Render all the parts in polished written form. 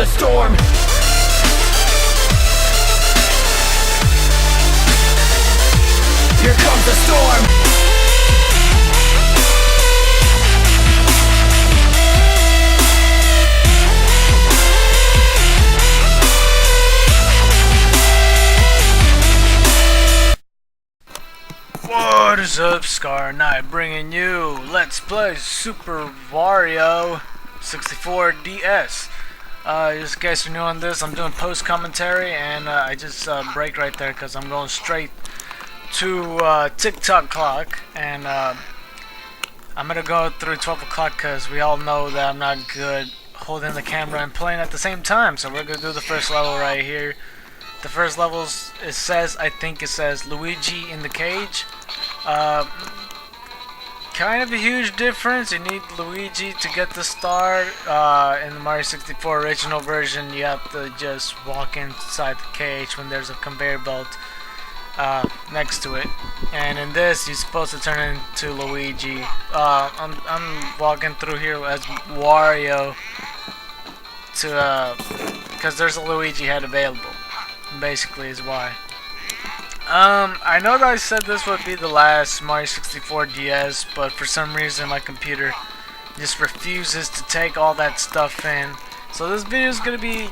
a storm. Here comes a storm. What is up, Scar Knight, bringing you Let's Play Super Wario 64 DS. Just in case you're new on this, I'm doing post commentary, and I just break right there because I'm going straight to TikTok clock, and I'm gonna go through 12 o'clock because we all know that I'm not good holding the camera and playing at the same time. So we're gonna do the first level right here. The first levels, I think it says Luigi in the cage. Kind of a huge difference. You need Luigi to get the star. In the Mario 64 original version, you have to just walk inside the cage when there's a conveyor belt next to it. And in this, you're supposed to turn into Luigi. I'm walking through here as Wario to because there's a Luigi head available. Basically is why. I know that I said this would be the last Mario 64 DS, but for some reason my computer just refuses to take all that stuff in. So this video is going to be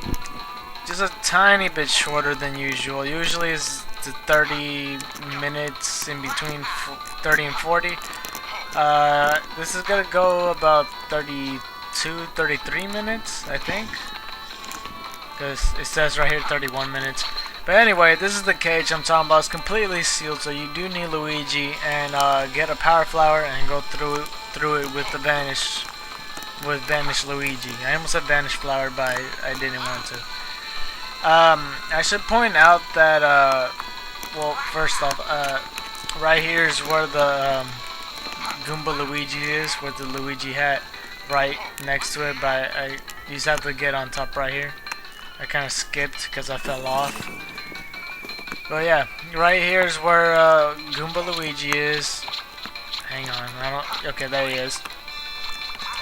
just a tiny bit shorter than usual. Usually it's 30 minutes, in between 30 and 40. This is going to go about 33 minutes, I think. Because it says right here 31 minutes. But anyway, this is the cage I'm talking about. It's completely sealed, so you do need Luigi, and get a power flower and go through it with the vanish Luigi. I almost said vanish flower, but I didn't want to. I should point out that well, first off, right here is where the Goomba Luigi is, with the Luigi hat right next to it. But I just have to get on top right here. I kind of skipped because I fell off. But yeah, right here is where Goomba Luigi is. Hang on, okay, there he is.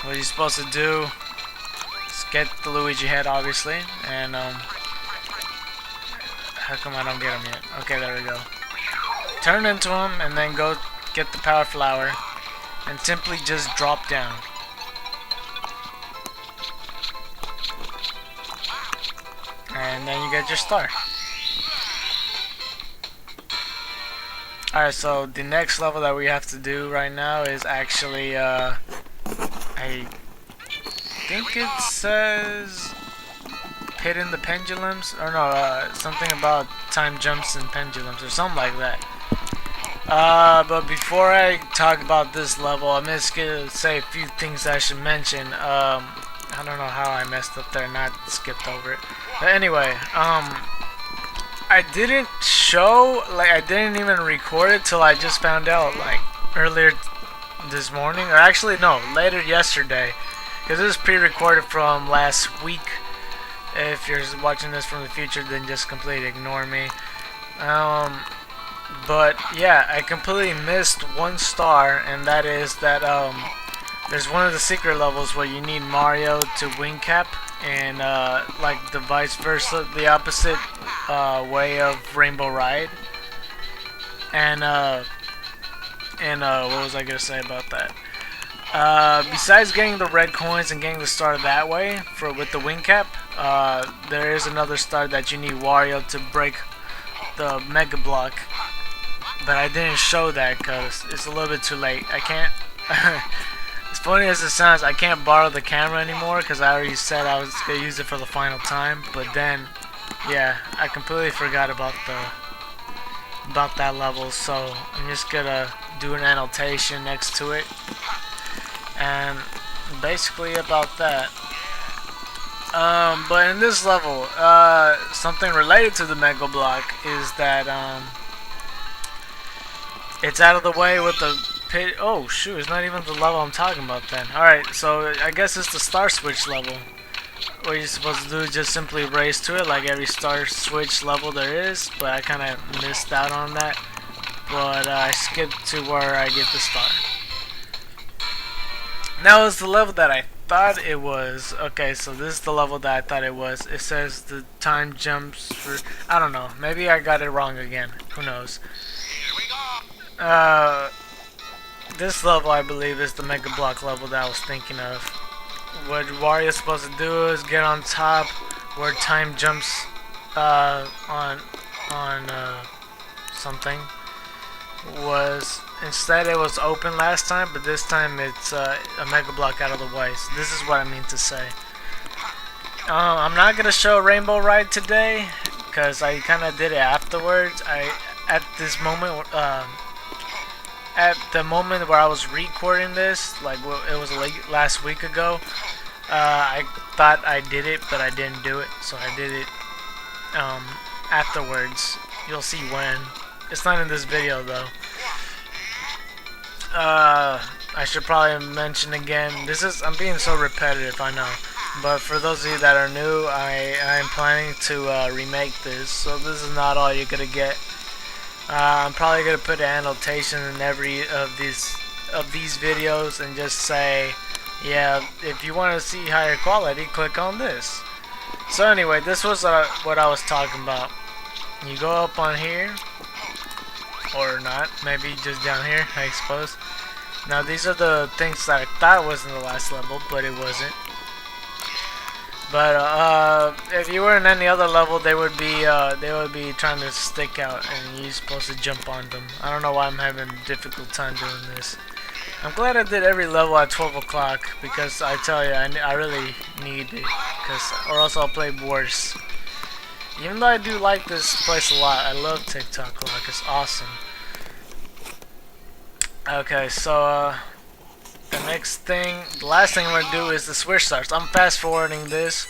What you're supposed to do is get the Luigi head, obviously, and how come I don't get him yet? Okay, there we go. Turn into him, and then go get the power flower, and simply just drop down. And then you get your star. Alright, so the next level that we have to do right now is actually, I think it says pit in the pendulums, or no, something about time jumps and pendulums, or something like that. But before I talk about this level, I'm just gonna say a few things I should mention. I don't know how I messed up there, not skipped over it. But anyway, I didn't show, like, I didn't even record it till I just found out, like, earlier this morning, or actually, no, later yesterday, because this is pre-recorded from last week. If you're watching this from the future, then just completely ignore me. But yeah, I completely missed one star, and that is that, there's one of the secret levels where you need Mario to wing cap, and like the vice versa, the opposite way of Rainbow Ride. And what was I gonna say about that? Besides getting the red coins and getting the star that way with the wing cap, there is another star that you need Wario to break the Mega Block. But I didn't show that because it's a little bit too late. I can't. As funny as it sounds, I can't borrow the camera anymore because I already said I was gonna use it for the final time. But then, yeah, I completely forgot about that level. So I'm just gonna do an annotation next to it, and basically about that. But in this level, something related to the Mega Block is that it's out of the way with the pit. Oh shoot, it's not even the level I'm talking about then. Alright, so I guess it's the Star Switch level. What you're supposed to do is just simply race to it like every Star Switch level there is, but I kind of missed out on that. But I skipped to where I get the star. Now is the level that I thought it was. Okay, so this is the level that I thought it was. It says the time jumps for, I don't know, maybe I got it wrong again, who knows. This level I believe is the Mega Block level that I was thinking of. What Wario's supposed to do is get on top where time jumps on something. Was instead it was open last time, but this time it's a Mega Block out of the way. So this is what I mean to say. I'm not gonna show Rainbow Ride today because I kind of did it afterwards. At this moment, at the moment where I was recording this, like it was last week ago, I thought I did it, but I didn't do it. So I did it afterwards. You'll see when. It's not in this video though. I should probably mention again. I'm being so repetitive, I know. But for those of you that are new, I am planning to remake this. So this is not all you're gonna get. I'm probably gonna put an annotation in every of these videos and just say, yeah, if you want to see higher quality, click on this. So anyway, this was what I was talking about. You go up on here. Or not, maybe just down here, I suppose. Now these are the things that I thought was in the last level, but it wasn't. But if you were in any other level, they would be trying to stick out, and you're supposed to jump on them. I don't know why I'm having a difficult time doing this. I'm glad I did every level at 12 o'clock because I tell you, I really need it, or else I'll play worse. Even though I do like this place a lot, I love TikTok a lot, it's awesome. Okay, so the last thing I'm going to do is the switch starts. I'm fast forwarding this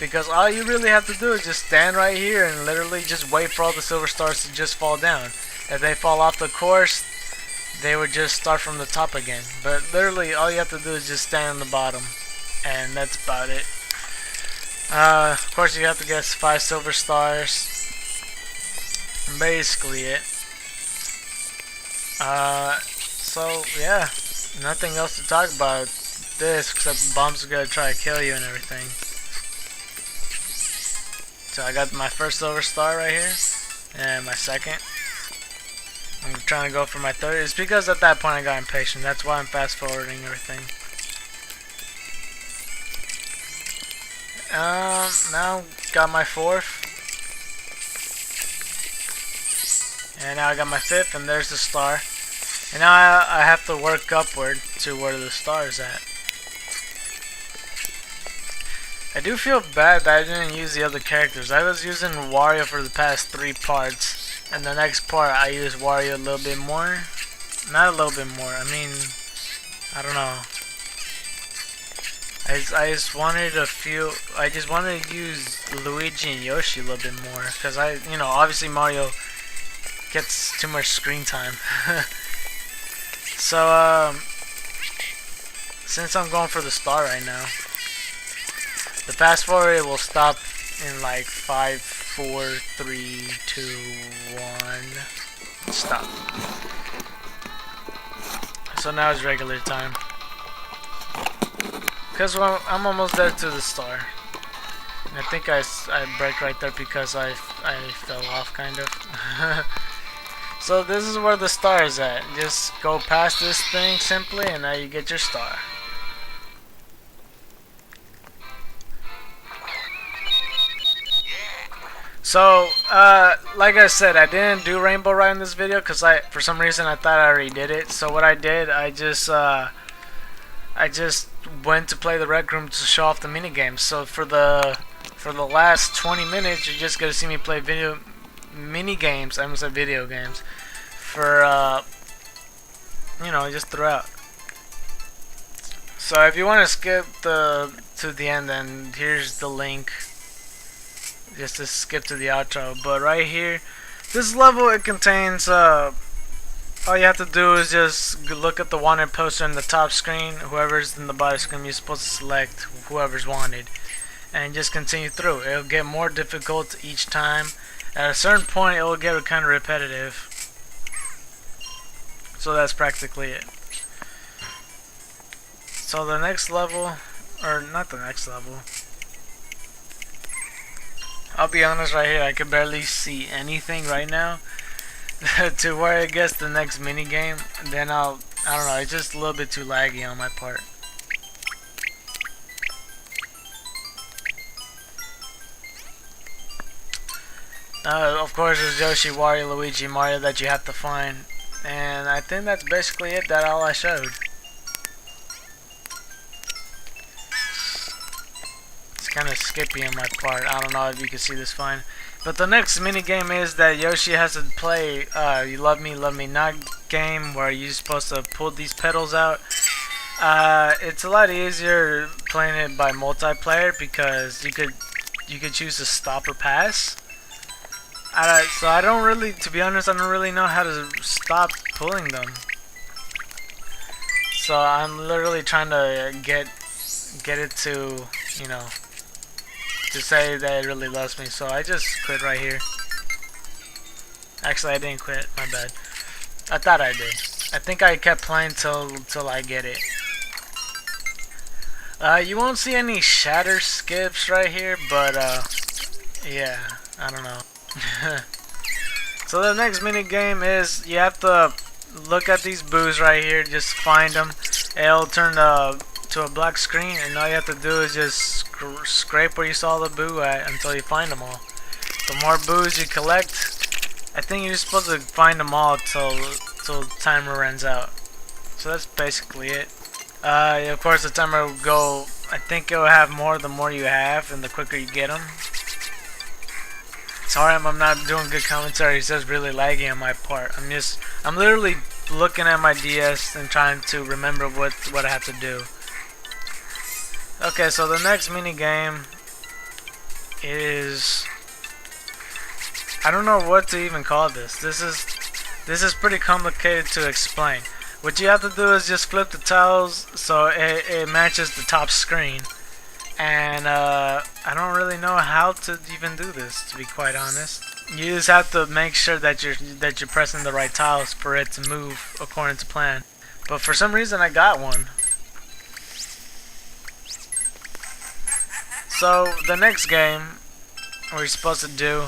because all you really have to do is just stand right here and literally just wait for all the silver stars to just fall down. If they fall off the course, they would just start from the top again. But literally all you have to do is just stand on the bottom, and that's about it. Of course you have to get 5 silver stars. Basically it. So yeah, nothing else to talk about this except bombs are gonna try to kill you and everything. So I got my first silver star right here, and my second. I'm trying to go for my third. It's because at that point I got impatient. That's why I'm fast forwarding everything. Now got my fourth, and now I got my fifth, and there's the star. And now I have to work upward to where the star is at. I do feel bad that I didn't use the other characters. I was using Wario for the past 3 parts, and the next part I used Wario a little bit more. Not a little bit more. I mean, I don't know. I just wanted to use Luigi and Yoshi a little bit more, because obviously Mario gets too much screen time. So since I'm going for the star right now, the fast forward will stop in like 5, 4, 3, 2, 1. Stop. So now it's regular time. Because I'm almost there to the star. I think I break right there because I fell off kind of. So this is where the star is at. Just go past this thing simply, and now you get your star. So like I said, I didn't do Rainbow Ride in this video because for some reason I thought I already did it. So what I did, I just went to play the rec room to show off the mini games. So for the last 20 minutes, you're just gonna see me play mini games. I almost said video games for just throughout. So if you want to skip to the end, then here's the link. Just to skip to the outro. But right here, this level, it contains all you have to do is just look at the wanted poster in the top screen. Whoever's in the bottom screen, you're supposed to select whoever's wanted and just continue through. It'll get more difficult each time. At a certain point, it will get kind of repetitive. So that's practically it. So the next level, or not the next level. I'll be honest right here, I can barely see anything right now. To where I guess the next mini game, then I don't know, it's just a little bit too laggy on my part. Of course, there's Yoshi, Wario, Luigi, Mario that you have to find, and I think that's basically it. That's all I showed. It's kind of skippy on my part. I don't know if you can see this fine. But the next mini game is that Yoshi has to play You Love Me Not game where you're supposed to pull these pedals out. It's a lot easier playing it by multiplayer because you could choose to stop or pass. So I don't really, to be honest, I don't really know how to stop pulling them. So I'm literally trying to get it to, you know, to say that it really loves me. So I just quit right here. Actually, I didn't quit. My bad. I thought I did. I think I kept playing till I get it. You won't see any shatter skips right here, but yeah, I don't know. So the next mini game is you have to look at these boos right here. Just find them. It'll turn to a black screen, and all you have to do is just scrape where you saw the boo at until you find them all. The more boos you collect, I think you're supposed to find them all till the timer runs out. So that's basically it. Of course, the timer will go. I think it will have more the more you have, and the quicker you get them. Sorry, I'm not doing good commentary. It's just really laggy on my part. I'm literally looking at my DS and trying to remember what I have to do. Okay, so the next mini game is, I don't know what to even call this. This is pretty complicated to explain. What you have to do is just flip the tiles so it matches the top screen. And I don't really know how to even do this, to be quite honest. You just have to make sure that you're pressing the right tiles for it to move according to plan. But for some reason I got one. So the next game what you're supposed to do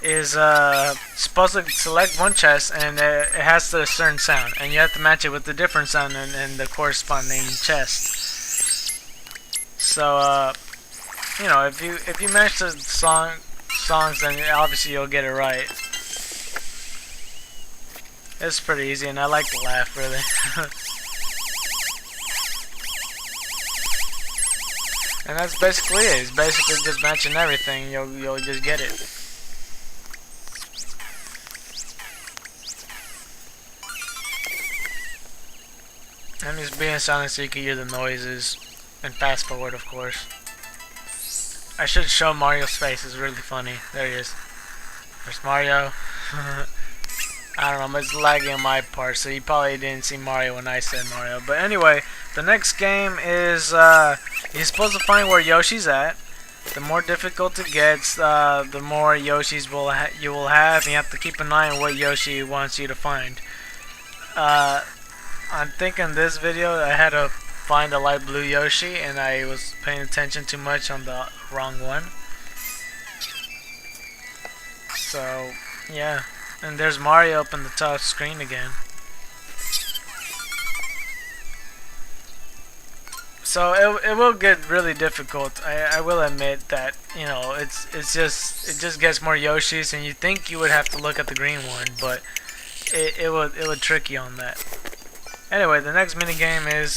is supposed to select one chest, and it has a certain sound, and you have to match it with the different sound in the corresponding chest. So you know, if you match the songs, then obviously you'll get it right. It's pretty easy, and I like to laugh, really. And that's basically it. It's basically just matching everything. You'll just get it. I'm just being silent so you can hear the noises. And fast forward, of course. I should show Mario's face. It's really funny. There he is. There's Mario. I don't know, but it's laggy on my part, so you probably didn't see Mario when I said Mario. But anyway, the next game is you're supposed to find where Yoshi's at. The more difficult it gets, the more Yoshis you will have. And you have to keep an eye on what Yoshi wants you to find. I'm thinking this video I had to find a light blue Yoshi, and I was paying attention too much on the wrong one. So yeah, and there's Mario up in the top screen again. So it will get really difficult. I will admit that, you know, it just gets more Yoshis, and you think you would have to look at the green one, but it would trick you on that. Anyway, the next mini game is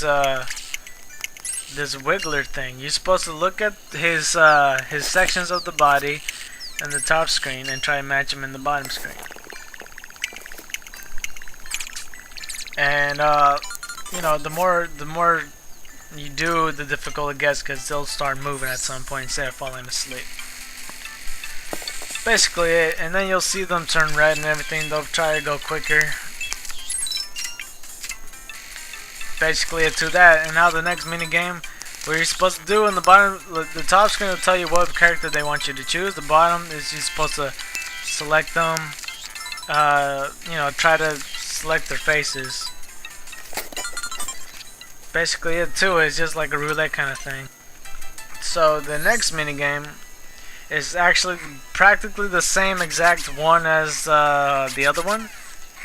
this wiggler thing. You're supposed to look at his sections of the body in the top screen and try and match him in the bottom screen. And you know, the more you do, the difficult it gets, because they'll start moving at some point instead of falling asleep. Basically it, and then you'll see them turn red and everything. They'll try to go quicker. Basically it to that. And now the next mini game, what you're supposed to do in the bottom, the top screen will tell you what character they want you to choose. The bottom is you're supposed to select them. You know, try to select their faces. basically it too. It's just like a roulette kind of thing. So the next minigame is actually practically the same exact one as the other one,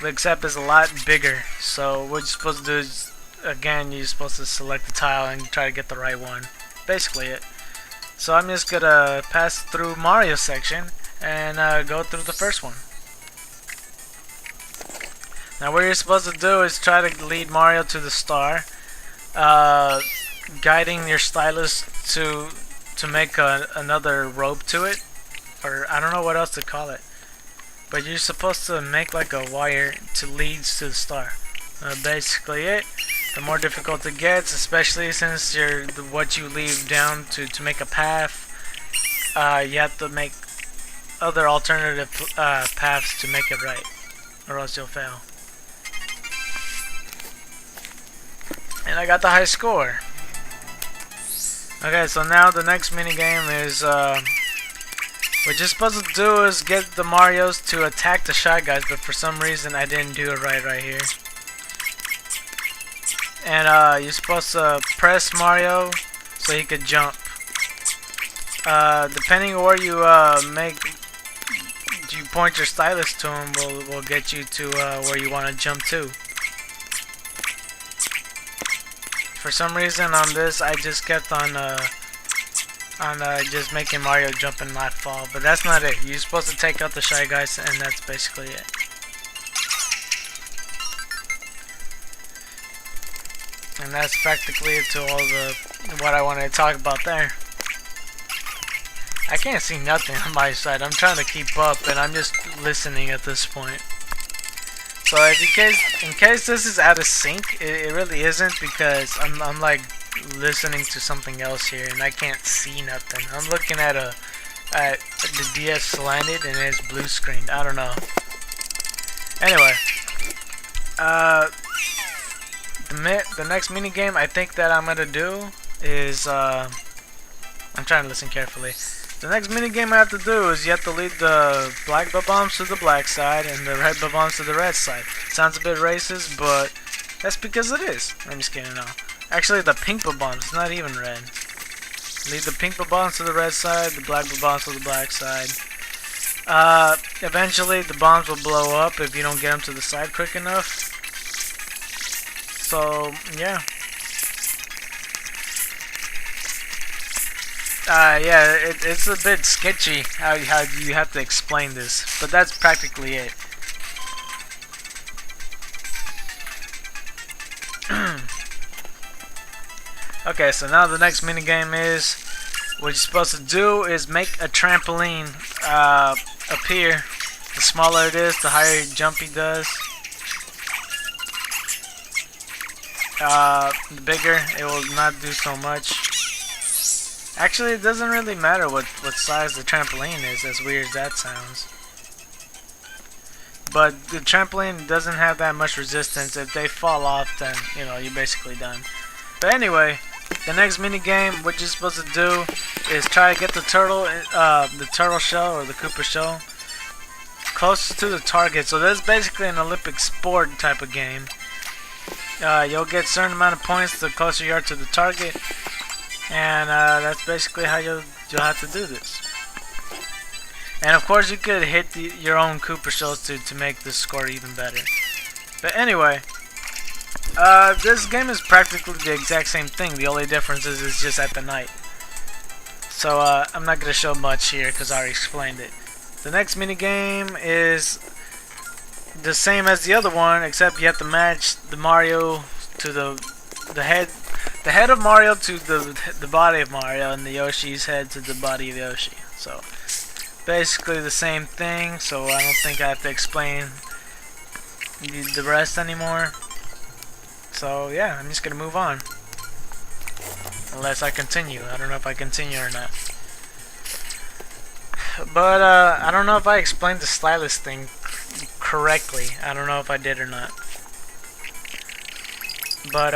except it's a lot bigger. So what you're supposed to do is, again, you're supposed to select the tile and try to get the right one. Basically it. So I'm just gonna pass through Mario section and go through the first one. Now what you're supposed to do is try to lead Mario to the star, guiding your stylus to make another rope to it, or I don't know what else to call it, but you're supposed to make like a wire to lead to the star. Basically it. The more difficult it gets, especially since what you leave down to make a path, you have to make other alternative paths to make it right, or else you'll fail. And I got the high score. Okay, so now the next minigame is, what you're supposed to do is get the Marios to attack the Shy Guys, but for some reason I didn't do it right here. And you're supposed to press Mario so he could jump. Depending on where you you point your stylus to him, will get you to where you want to jump to. For some reason on this, I just kept on just making Mario jump and not fall, but that's not it. You're supposed to take out the Shy Guys, and that's basically it. And that's practically it to all what I wanted to talk about there. I can't see nothing on my side. I'm trying to keep up, and I'm just listening at this point. So in case this is out of sync, it really isn't, because I'm like listening to something else here and I can't see nothing. I'm looking at the DS slanted and it's blue screened. I don't know. Anyway, the next mini game I think that I'm gonna do is I'm trying to listen carefully. The next mini game I have to do is you have to lead the black bombs to the black side and the red bombs to the red side. Sounds a bit racist, but that's because it is. I'm just kidding now. Actually, the pink bombs, it's not even red. Lead the pink bombs to the red side, the black bombs to the black side. Eventually, the bombs will blow up if you don't get them to the side quick enough. So, yeah. Yeah, it's a bit sketchy how you have to explain this, but that's practically it. Okay, so now the next minigame is, what you're supposed to do is make a trampoline appear. The smaller it is, the higher jump he does. The bigger, it will not do so much. Actually, it doesn't really matter what size the trampoline is, as weird as that sounds. But the trampoline doesn't have that much resistance. If they fall off, then, you know, you're basically done. But anyway, the next mini game, what you're supposed to do is try to get the turtle shell, or the Koopa shell, close to the target. So that's basically an Olympic sport type of game. You'll get a certain amount of points the closer you are to the target. And that's basically how you'll have to do this. And of course you could hit your own Koopa shells to make the score even better. But anyway, this game is practically the exact same thing. The only difference is it's just at the night. So I'm not going to show much here because I already explained it. The next mini game is the same as the other one, except you have to match the Mario to the head of Mario to the body of Mario, and the Yoshi's head to the body of Yoshi. So basically the same thing, so I don't think I have to explain the rest anymore. So yeah, I'm just gonna move on. Unless I continue. I don't know if I continue or not. But I don't know if I explained the stylus thing correctly. I don't know if I did or not. But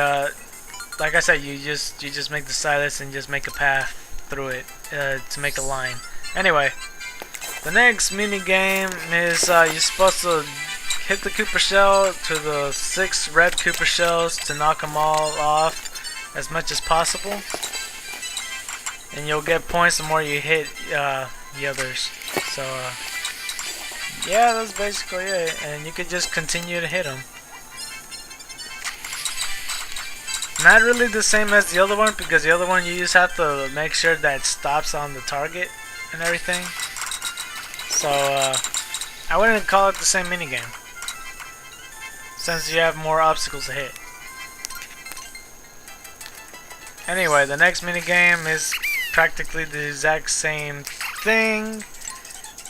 like I said, you just make the stylus and just make a path through it to make a line. Anyway, the next mini game is you're supposed to hit the Koopa shell to the 6 red Koopa shells to knock them all off. as much as possible, and you'll get points the more you hit the others. So yeah, that's basically it, and you could just continue to hit them. Not really the same as the other one, because the other one you just have to make sure that it stops on the target and everything. So I wouldn't call it the same minigame, since you have more obstacles to hit. Anyway, the next minigame is practically the exact same thing,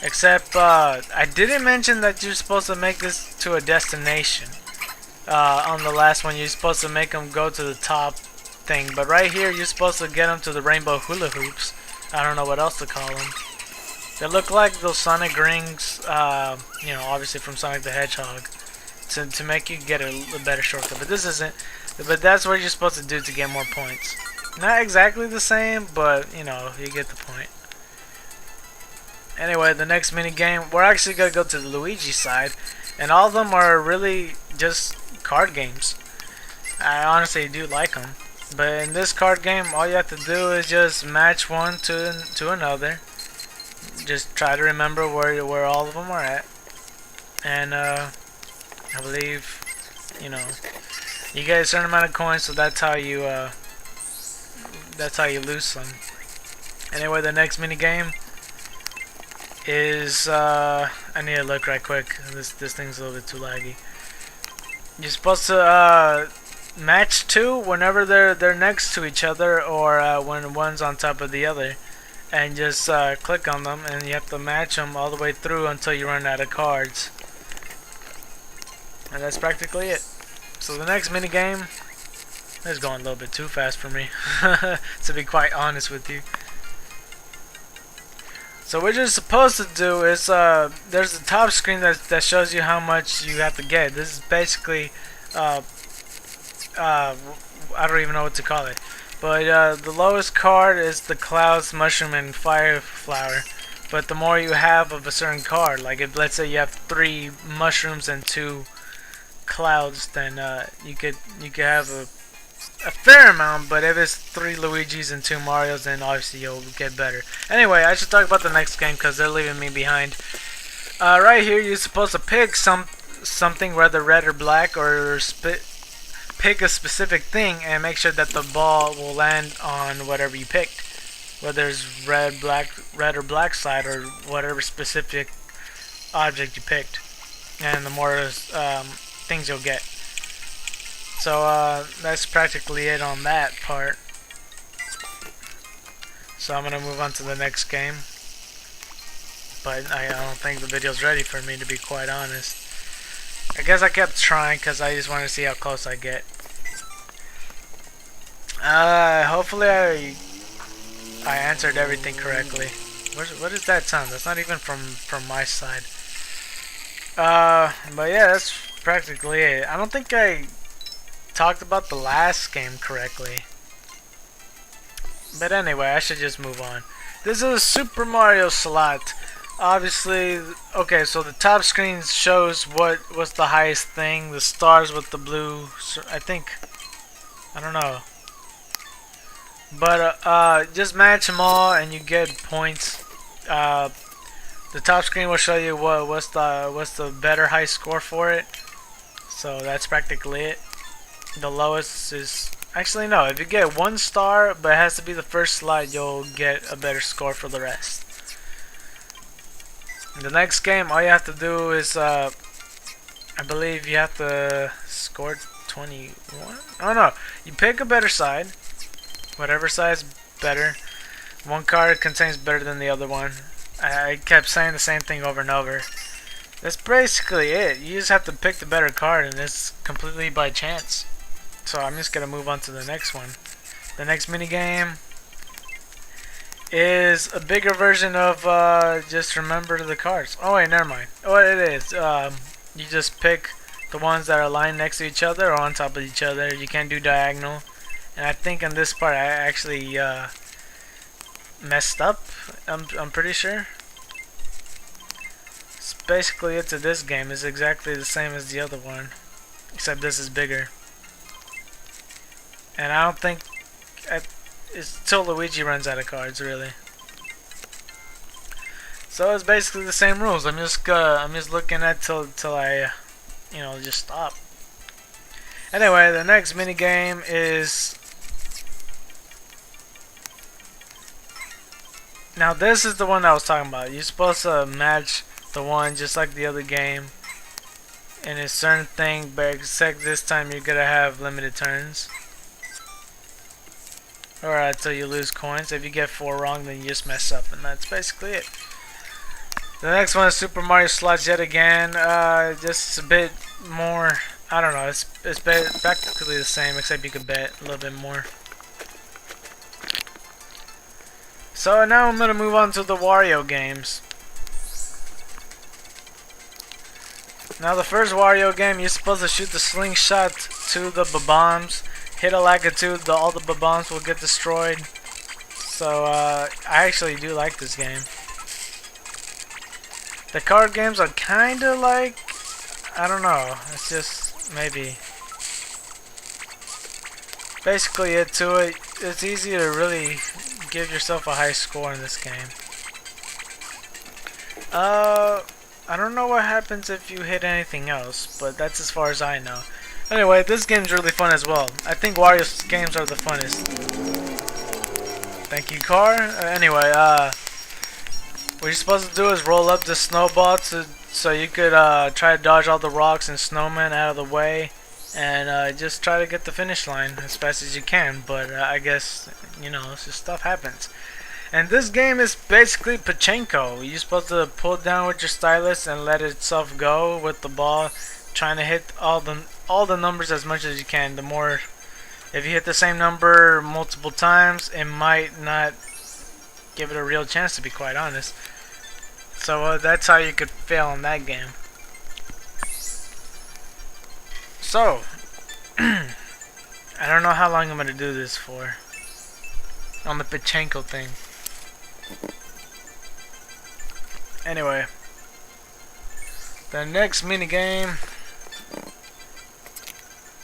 except I didn't mention that you're supposed to make this to a destination. On the last one, you're supposed to make them go to the top thing, but right here, you're supposed to get them to the rainbow hula hoops. I don't know what else to call them. They look like those Sonic rings, you know, obviously from Sonic the Hedgehog, to make you get a better shortcut. But this isn't. But that's what you're supposed to do to get more points. Not exactly the same, but you know, you get the point. Anyway, the next mini game, we're actually gonna go to the Luigi side, and all of them are really just card games. I honestly do like them, but in this card game, all you have to do is just match one to another. Just try to remember where all of them are at, and I believe, you know, you get a certain amount of coins, so that's how you lose some. Anyway, the next mini game is I need to look right quick. This thing's a little bit too laggy. You're supposed to match two whenever they're next to each other, or when one's on top of the other, and just click on them, and you have to match them all the way through until you run out of cards. And that's practically it. So the next mini game is going a little bit too fast for me, to be quite honest with you. So what you're supposed to do is, there's a top screen that shows you how much you have to get. This is basically, I don't even know what to call it. But the lowest card is the clouds, mushroom, and fire flower. But the more you have of a certain card, like if let's say you have 3 mushrooms and 2 clouds, then you could have a fair amount. But if it's 3 Luigis and 2 Marios, then obviously you'll get better. Anyway, I should talk about the next game because they're leaving me behind. Right here, you're supposed to pick something, whether red or black, or pick a specific thing and make sure that the ball will land on whatever you picked, whether it's red or black side, or whatever specific object you picked. And the more things you'll get. So that's practically it on that part. So I'm gonna move on to the next game, but I don't think the video's ready for me, to be quite honest. I guess I kept trying because I just wanted to see how close I get. Hopefully I answered everything correctly. What is that sound? That's not even from my side. But yeah, that's practically it. I don't think I talked about the last game correctly. But anyway, I should just move on. This is a Super Mario slot. Obviously, okay, so the top screen shows what's the highest thing. The stars with the blue, I think. I don't know. But just match them all and you get points. The top screen will show you what's the better high score for it. So that's practically it. The lowest is, actually no, if you get 1 star but it has to be the first slide, you'll get a better score for the rest. The next game, all you have to do is I believe you have to score 21. Oh no, you pick a better side, whatever side's better. One card contains better than the other one. I kept saying the same thing over and over. That's basically it. You just have to pick the better card, and it's completely by chance. So I'm just gonna move on to the next one. The next mini game is a bigger version of just remember the cards. Oh wait, never mind. What it is, you just pick the ones that are lined next to each other or on top of each other. You can't do diagonal. And I think in this part I actually messed up. I'm pretty sure. It's basically it to this game. It's exactly the same as the other one, except this is bigger. And I don't think it's till Luigi runs out of cards, really. So it's basically the same rules. I'm just looking at till I, just stop. Anyway, the next mini game is. Now this is the one I was talking about. You're supposed to match the one just like the other game in a certain thing, but except this time you're gonna have limited turns. Or until you lose coins. If you get 4 wrong, then you just mess up, and that's basically it. The next one is Super Mario Slots yet again. Just a bit more. I don't know. It's practically the same, except you could bet a little bit more. So now I'm gonna move on to the Wario games. Now the first Wario game, you're supposed to shoot the slingshot to the bombs. Hit a lagatitude, all the bombs will get destroyed. So I actually do like this game. The card games are kinda like, I don't know, it's just maybe. Basically it to it. It's easy to really give yourself a high score in this game. I don't know what happens if you hit anything else, but that's as far as I know. Anyway, this game's really fun as well. I think Wario's games are the funnest. Thank you, car. Anyway, what you're supposed to do is roll up the snowball so you could try to dodge all the rocks and snowmen out of the way, and just try to get the finish line as fast as you can. But I guess, it's just stuff happens. And this game is basically pachinko. You're supposed to pull down with your stylus and let itself go with the ball, trying to hit all the numbers as much as you can. The more, if you hit the same number multiple times, it might not give it a real chance, to be quite honest. So that's how you could fail in that game. So I don't know how long I'm gonna do this for on the pachinko thing. Anyway, the next mini game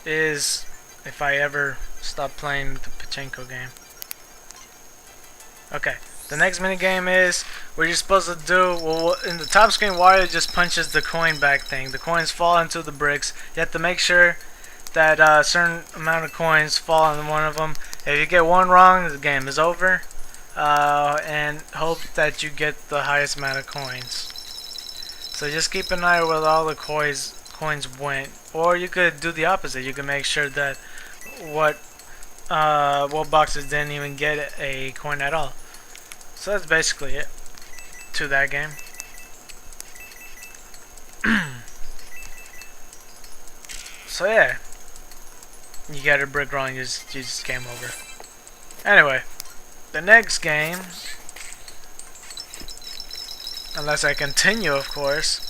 is if I ever stop playing the pachinko game. Okay, the next mini game is what you're supposed to do. Well, in the top screen, Wario just punches the coin back thing. The coins fall into the bricks. You have to make sure that a certain amount of coins fall on one of them. If you get one wrong, the game is over. And hope that you get the highest amount of coins. So just keep an eye where all the coins went, or you could do the opposite. You can make sure that what boxes didn't even get a coin at all. So that's basically it to that game. So yeah, you get a brick wrong, you just game over. Anyway, the next game, unless I continue, of course.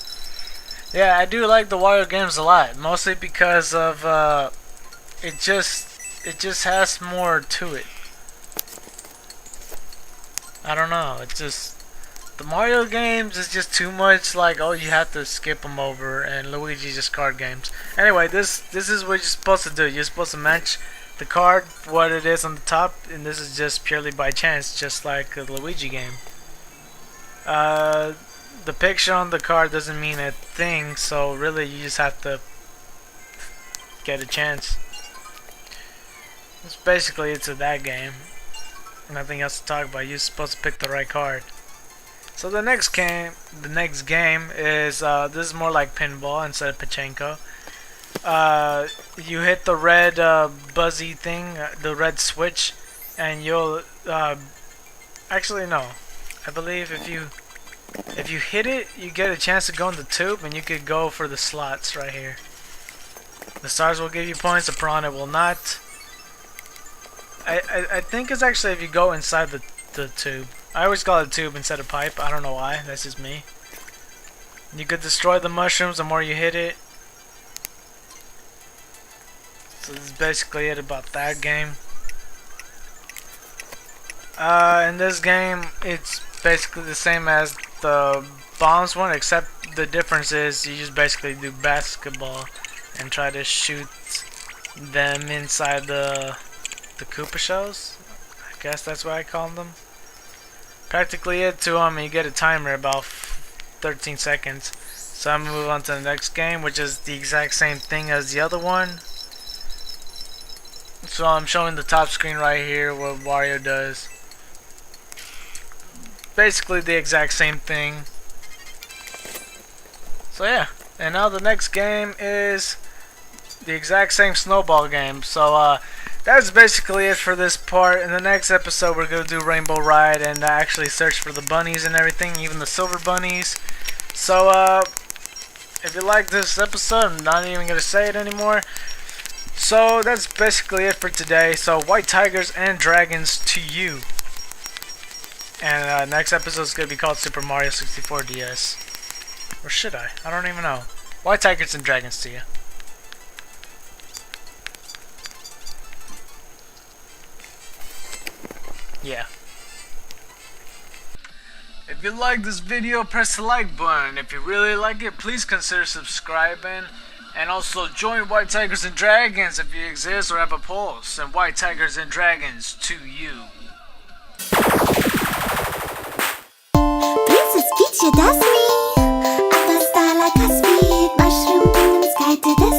Yeah, I do like the Wario games a lot, mostly because of it just has more to it. I don't know, it's just the Mario games is just too much like, oh, you have to skip them over, and Luigi's just card games. Anyway, this is what you're supposed to do. You're supposed to match the card, what it is on the top, and this is just purely by chance, just like a Luigi game. The picture on the card doesn't mean a thing, so really you just have to get a chance. That's basically it to that game. Nothing else to talk about. You're supposed to pick the right card. So the next game is this is more like pinball instead of pachinko. You hit the red buzzy thing, the red switch, and you'll actually no. I believe if you hit it, you get a chance to go in the tube, and you could go for the slots right here. The stars will give you points, the piranha will not. I think it's actually if you go inside the tube. I always call it a tube instead of pipe. I don't know why. That's just me. You could destroy the mushrooms the more you hit it. So this is basically it about that game. In this game, it's basically the same as the bombs one, except the difference is you just basically do basketball and try to shoot them inside the the Koopa shells. I guess that's what I call them. Practically it to them. You get a timer about 13 seconds. So I'm gonna move on to the next game, which is the exact same thing as the other one. So I'm showing the top screen right here what Wario does. Basically the exact same thing. So yeah, and now the next game is the exact same snowball game. So that's basically it for this part. In the next episode we're gonna do Rainbow Ride and actually search for the bunnies and everything, even the silver bunnies. So if you like this episode, I'm not even gonna say it anymore. So that's basically it for today. So white tigers and dragons to you. And next episode is gonna be called Super Mario 64 DS. Or should I? I don't even know. White tigers and dragons to you. Yeah. If you like this video, press the like button. If you really like it, please consider subscribing. And also join White Tigers and Dragons if you exist or have a pulse. And White Tigers and Dragons to you. Princess Peach, yeah, that's me. At the star like a speed mushroom in the sky today.